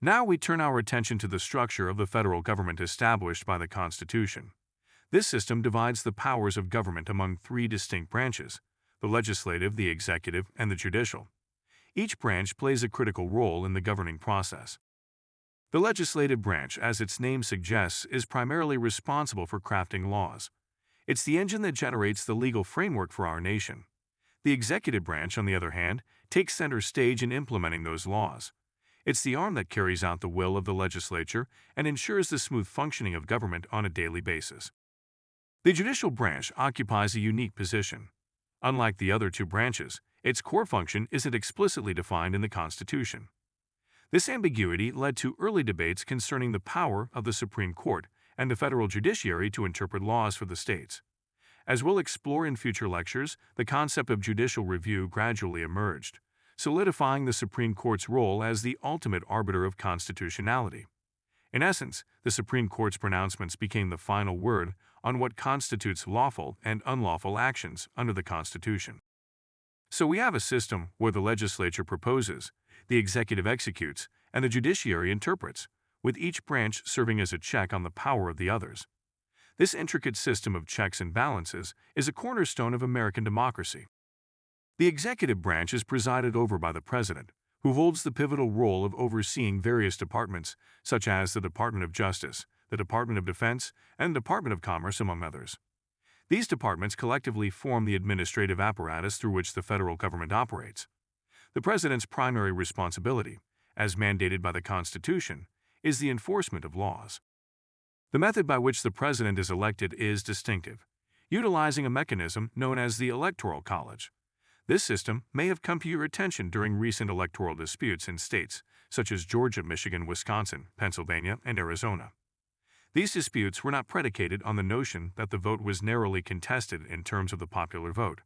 Now we turn our attention to the structure of the federal government established by the Constitution. This system divides the powers of government among three distinct branches: the legislative, the executive, and the judicial. Each branch plays a critical role in the governing process. The legislative branch, as its name suggests, is primarily responsible for crafting laws. It's the engine that generates the legal framework for our nation. The executive branch, on the other hand, takes center stage in implementing those laws. It's the arm that carries out the will of the legislature and ensures the smooth functioning of government on a daily basis. The judicial branch occupies a unique position. Unlike the other two branches, its core function isn't explicitly defined in the Constitution. This ambiguity led to early debates concerning the power of the Supreme Court and the federal judiciary to interpret laws for the states. As we'll explore in future lectures, the concept of judicial review gradually emerged, solidifying the Supreme Court's role as the ultimate arbiter of constitutionality. In essence, the Supreme Court's pronouncements became the final word on what constitutes lawful and unlawful actions under the Constitution. So we have a system where the legislature proposes, the executive executes, and the judiciary interprets, with each branch serving as a check on the power of the others. This intricate system of checks and balances is a cornerstone of American democracy. The executive branch is presided over by the president, who holds the pivotal role of overseeing various departments, such as the Department of Justice, the Department of Defense, and the Department of Commerce, among others. These departments collectively form the administrative apparatus through which the federal government operates. The president's primary responsibility, as mandated by the Constitution, is the enforcement of laws. The method by which the president is elected is distinctive, utilizing a mechanism known as the Electoral College. This system may have come to your attention during recent electoral disputes in states such as Georgia, Michigan, Wisconsin, Pennsylvania, and Arizona. These disputes were not predicated on the notion that the vote was narrowly contested in terms of the popular vote.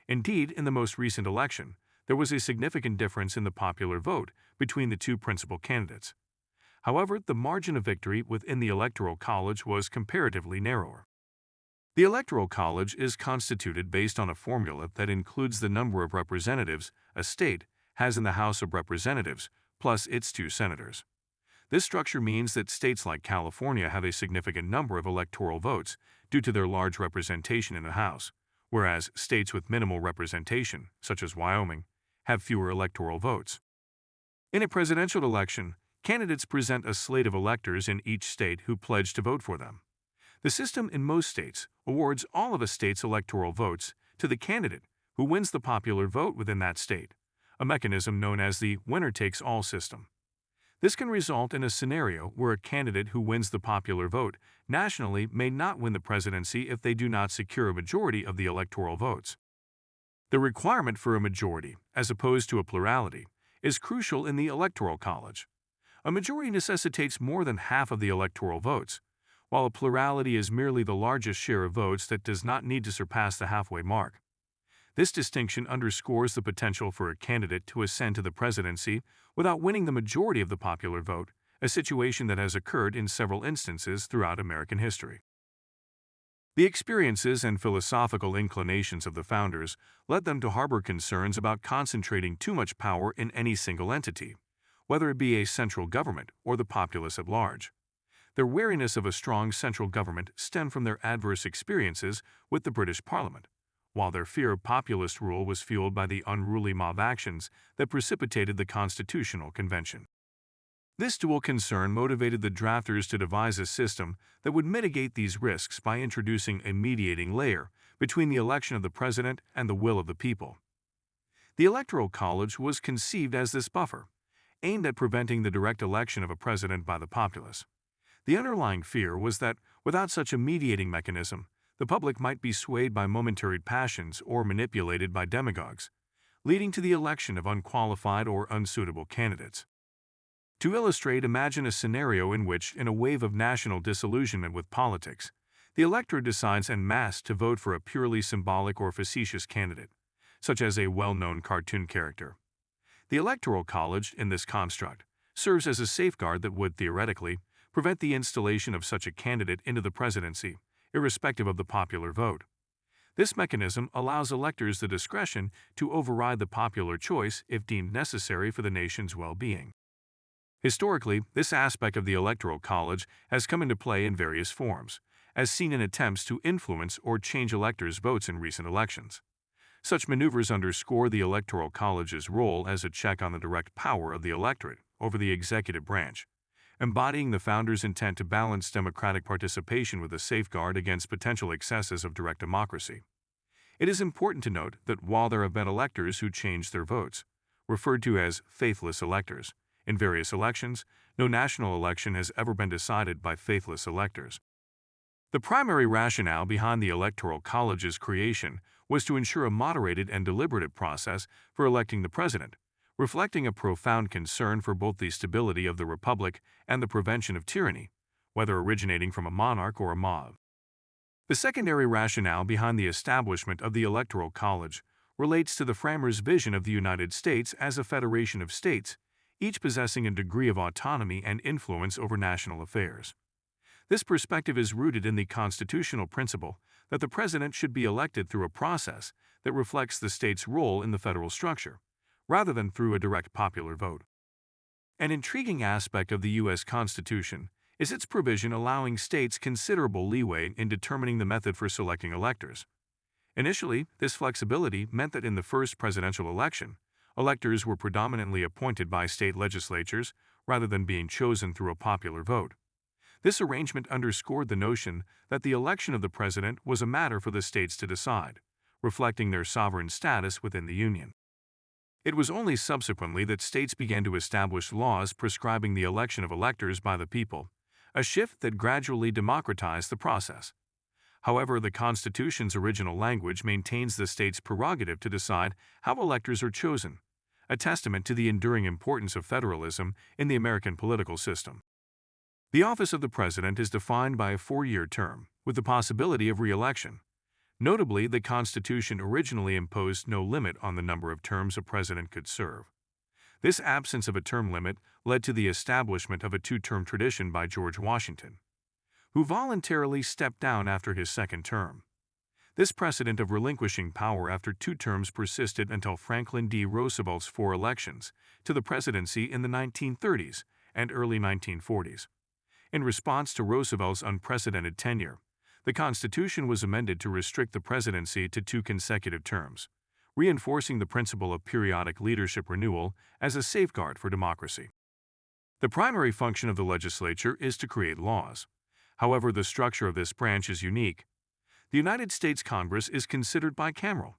Indeed, in the most recent election, there was a significant difference in the popular vote between the two principal candidates. However, the margin of victory within the Electoral College was comparatively narrower. The Electoral College is constituted based on a formula that includes the number of representatives a state has in the House of Representatives, plus its two senators. This structure means that states like California have a significant number of electoral votes due to their large representation in the House, whereas states with minimal representation, such as Wyoming, have fewer electoral votes. In a presidential election, candidates present a slate of electors in each state who pledge to vote for them. The system in most states awards all of a state's electoral votes to the candidate who wins the popular vote within that state, a mechanism known as the winner-takes-all system. This can result in a scenario where a candidate who wins the popular vote nationally may not win the presidency if they do not secure a majority of the electoral votes. The requirement for a majority, as opposed to a plurality, is crucial in the Electoral College. A majority necessitates more than half of the electoral votes, while a plurality is merely the largest share of votes that does not need to surpass the halfway mark. This distinction underscores the potential for a candidate to ascend to the presidency without winning the majority of the popular vote, a situation that has occurred in several instances throughout American history. The experiences and philosophical inclinations of the founders led them to harbor concerns about concentrating too much power in any single entity, whether it be a central government or the populace at large. Their wariness of a strong central government stemmed from their adverse experiences with the British Parliament, while their fear of populist rule was fueled by the unruly mob actions that precipitated the Constitutional Convention. This dual concern motivated the drafters to devise a system that would mitigate these risks by introducing a mediating layer between the election of the president and the will of the people. The Electoral College was conceived as this buffer, aimed at preventing the direct election of a president by the populace. The underlying fear was that, without such a mediating mechanism, the public might be swayed by momentary passions or manipulated by demagogues, leading to the election of unqualified or unsuitable candidates. To illustrate, imagine a scenario in which, in a wave of national disillusionment with politics, the electorate decides en masse to vote for a purely symbolic or facetious candidate, such as a well-known cartoon character. The Electoral College, in this construct, serves as a safeguard that would, theoretically, prevent the installation of such a candidate into the presidency, irrespective of the popular vote. This mechanism allows electors the discretion to override the popular choice if deemed necessary for the nation's well-being. Historically, this aspect of the Electoral College has come into play in various forms, as seen in attempts to influence or change electors' votes in recent elections. Such maneuvers underscore the Electoral College's role as a check on the direct power of the electorate over the executive branch, embodying the founders' intent to balance democratic participation with a safeguard against potential excesses of direct democracy. It is important to note that while there have been electors who changed their votes, referred to as faithless electors, in various elections, no national election has ever been decided by faithless electors. The primary rationale behind the Electoral College's creation was to ensure a moderated and deliberative process for electing the president, reflecting a profound concern for both the stability of the republic and the prevention of tyranny, whether originating from a monarch or a mob. The secondary rationale behind the establishment of the Electoral College relates to the framers' vision of the United States as a federation of states, each possessing a degree of autonomy and influence over national affairs. This perspective is rooted in the constitutional principle that the president should be elected through a process that reflects the state's role in the federal structure, rather than through a direct popular vote. An intriguing aspect of the U.S. Constitution is its provision allowing states considerable leeway in determining the method for selecting electors. Initially, this flexibility meant that in the first presidential election, electors were predominantly appointed by state legislatures rather than being chosen through a popular vote. This arrangement underscored the notion that the election of the president was a matter for the states to decide, reflecting their sovereign status within the Union. It was only subsequently that states began to establish laws prescribing the election of electors by the people, a shift that gradually democratized the process. However, the Constitution's original language maintains the state's prerogative to decide how electors are chosen, a testament to the enduring importance of federalism in the American political system. The office of the president is defined by a 4-year term, with the possibility of re-election. Notably, the Constitution originally imposed no limit on the number of terms a president could serve. This absence of a term limit led to the establishment of a 2-term tradition by George Washington, who voluntarily stepped down after his second term. This precedent of relinquishing power after 2 terms persisted until Franklin D. Roosevelt's 4 elections to the presidency in the 1930s and early 1940s. In response to Roosevelt's unprecedented tenure, the Constitution was amended to restrict the presidency to 2 consecutive terms, reinforcing the principle of periodic leadership renewal as a safeguard for democracy. The primary function of the legislature is to create laws. However, the structure of this branch is unique. The United States Congress is considered bicameral,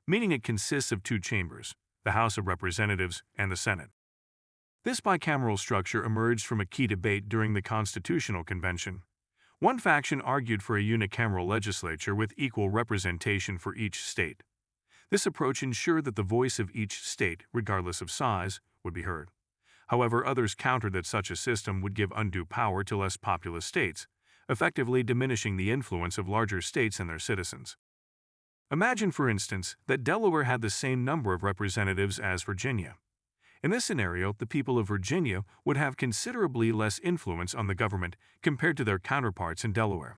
meaning it consists of 2 chambers, the House of Representatives and the Senate. This bicameral structure emerged from a key debate during the Constitutional Convention. One faction argued for a unicameral legislature with equal representation for each state. This approach ensured that the voice of each state, regardless of size, would be heard. However, others countered that such a system would give undue power to less populous states, effectively diminishing the influence of larger states and their citizens. Imagine, for instance, that Delaware had the same number of representatives as Virginia. In this scenario, the people of Virginia would have considerably less influence on the government compared to their counterparts in Delaware.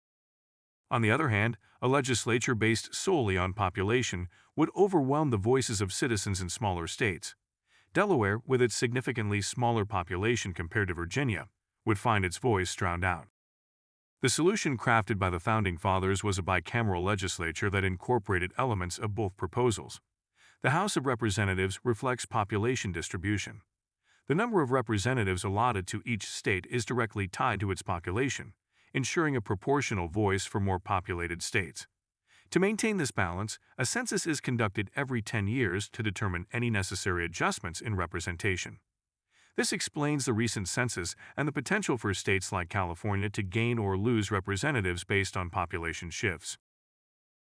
On the other hand, a legislature based solely on population would overwhelm the voices of citizens in smaller states. Delaware, with its significantly smaller population compared to Virginia, would find its voice drowned out. The solution crafted by the Founding Fathers was a bicameral legislature that incorporated elements of both proposals. The House of Representatives reflects population distribution. The number of representatives allotted to each state is directly tied to its population, ensuring a proportional voice for more populated states. To maintain this balance, a census is conducted every 10 years to determine any necessary adjustments in representation. This explains the recent census and the potential for states like California to gain or lose representatives based on population shifts.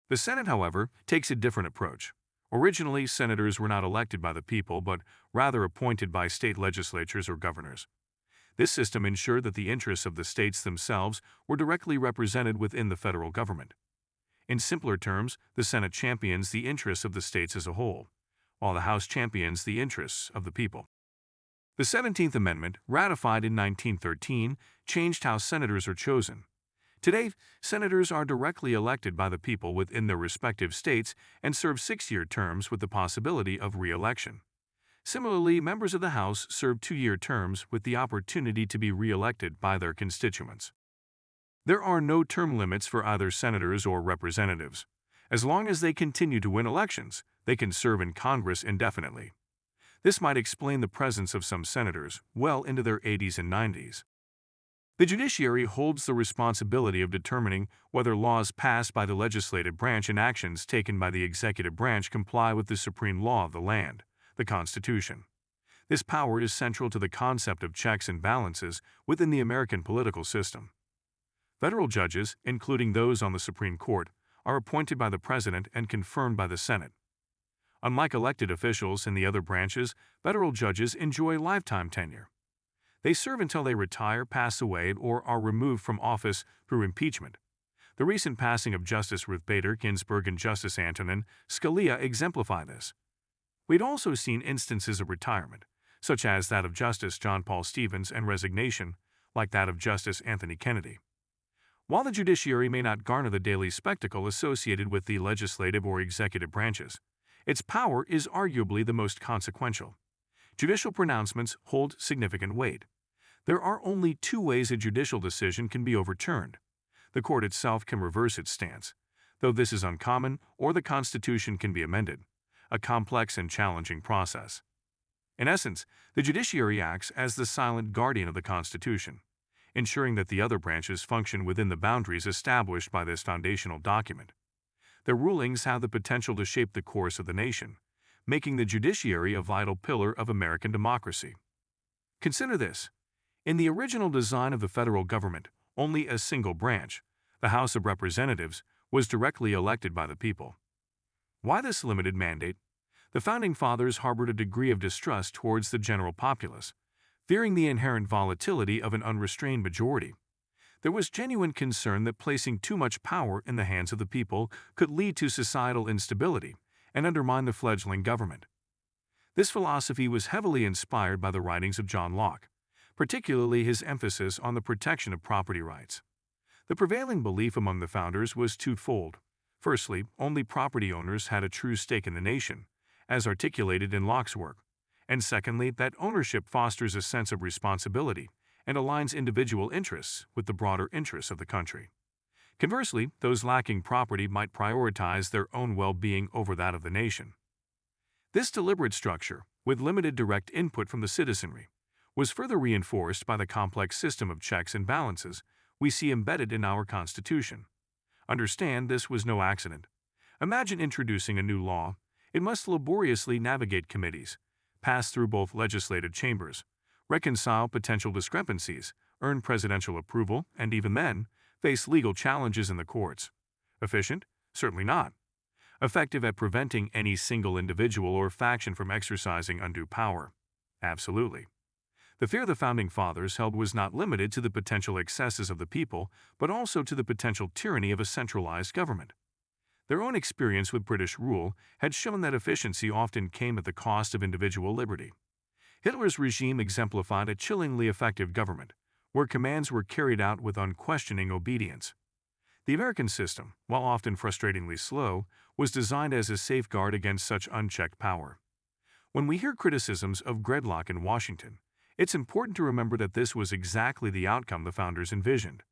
The Senate, however, takes a different approach. Originally, senators were not elected by the people, but rather appointed by state legislatures or governors. This system ensured that the interests of the states themselves were directly represented within the federal government. In simpler terms, the Senate champions the interests of the states as a whole, while the House champions the interests of the people. The 17th Amendment, ratified in 1913, changed how senators are chosen. Today, senators are directly elected by the people within their respective states and serve 6-year terms with the possibility of re-election. Similarly, members of the House serve 2-year terms with the opportunity to be re-elected by their constituents. There are no term limits for either senators or representatives. As long as they continue to win elections, they can serve in Congress indefinitely. This might explain the presence of some senators well into their 80s and 90s. The judiciary holds the responsibility of determining whether laws passed by the legislative branch and actions taken by the executive branch comply with the supreme law of the land, the Constitution. This power is central to the concept of checks and balances within the American political system. Federal judges, including those on the Supreme Court, are appointed by the President and confirmed by the Senate. Unlike elected officials in the other branches, federal judges enjoy lifetime tenure. They serve until they retire, pass away, or are removed from office through impeachment. The recent passing of Justice Ruth Bader Ginsburg and Justice Antonin Scalia exemplify this. We'd also seen instances of retirement, such as that of Justice John Paul Stevens, and resignation, like that of Justice Anthony Kennedy. While the judiciary may not garner the daily spectacle associated with the legislative or executive branches, its power is arguably the most consequential. Judicial pronouncements hold significant weight. There are only 2 ways a judicial decision can be overturned. The court itself can reverse its stance, though this is uncommon, or the Constitution can be amended, a complex and challenging process. In essence, the judiciary acts as the silent guardian of the Constitution, ensuring that the other branches function within the boundaries established by this foundational document. Their rulings have the potential to shape the course of the nation, making the judiciary a vital pillar of American democracy. Consider this. In the original design of the federal government, only a single branch, the House of Representatives, was directly elected by the people. Why this limited mandate? The Founding Fathers harbored a degree of distrust towards the general populace, fearing the inherent volatility of an unrestrained majority. There was genuine concern that placing too much power in the hands of the people could lead to societal instability and undermine the fledgling government. This philosophy was heavily inspired by the writings of John Locke, particularly his emphasis on the protection of property rights. The prevailing belief among the founders was twofold. Firstly, only property owners had a true stake in the nation, as articulated in Locke's work, and secondly, that ownership fosters a sense of responsibility and aligns individual interests with the broader interests of the country. Conversely, those lacking property might prioritize their own well-being over that of the nation. This deliberate structure, with limited direct input from the citizenry, was further reinforced by the complex system of checks and balances we see embedded in our Constitution. Understand, this was no accident. Imagine introducing a new law. It must laboriously navigate committees, pass through both legislative chambers, reconcile potential discrepancies, earn presidential approval, and even then, face legal challenges in the courts. Efficient? Certainly not. Effective at preventing any single individual or faction from exercising undue power? Absolutely. The fear the Founding Fathers held was not limited to the potential excesses of the people, but also to the potential tyranny of a centralized government. Their own experience with British rule had shown that efficiency often came at the cost of individual liberty. Hitler's regime exemplified a chillingly effective government, where commands were carried out with unquestioning obedience. The American system, while often frustratingly slow, was designed as a safeguard against such unchecked power. When we hear criticisms of gridlock in Washington, it's important to remember that this was exactly the outcome the founders envisioned.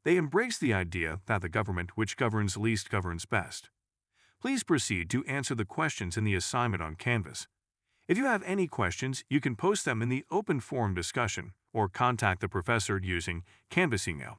They embraced the idea that the government which governs least governs best. Please proceed to answer the questions in the assignment on Canvas. If you have any questions, you can post them in the open forum discussion or contact the professor using Canvas email.